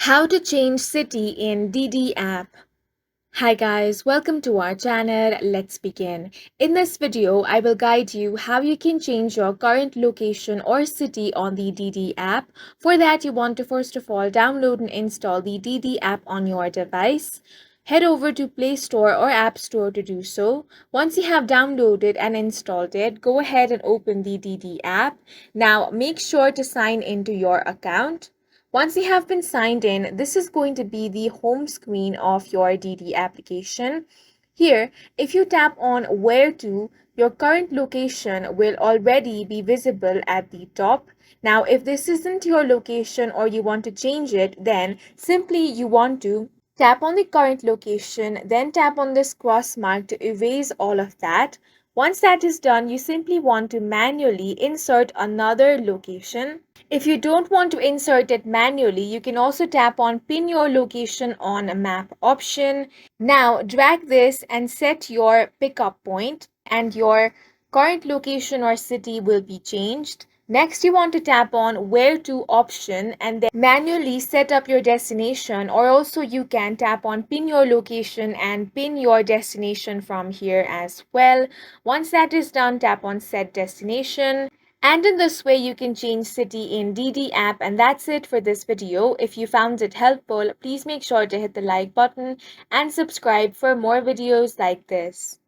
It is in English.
How to change city in DiDi app. Hi guys, welcome to our channel. Let's begin. In this video, I will guide you how you can change your current location or city on the DiDi app. For that, you want to first of all download and install the DiDi app on your device. Head over to Play Store or App Store to do so. Once you have downloaded and installed it, go ahead and open the DiDi app. Now, make sure to sign into your account. Once you have been signed in, this is going to be the home screen of your DiDi application. Here, if you tap on Where to, your current location will already be visible at the top. Now, if this isn't your location or you want to change it, then simply you want to tap on the current location, then tap on this cross mark to erase all of that. Once that is done, you simply want to manually insert another location. If you don't want to insert it manually, you can also tap on Pin your location on a map option. Now drag this and set your pickup point and your current location or city will be changed. Next, you want to tap on Where to option and then manually set up your destination, or also you can tap on Pin your location and pin your destination from here as well. Once that is done, tap on Set Destination. And in this way, you can change city in DiDi app. And that's it for this video. If you found it helpful, please make sure to hit the like button and subscribe for more videos like this.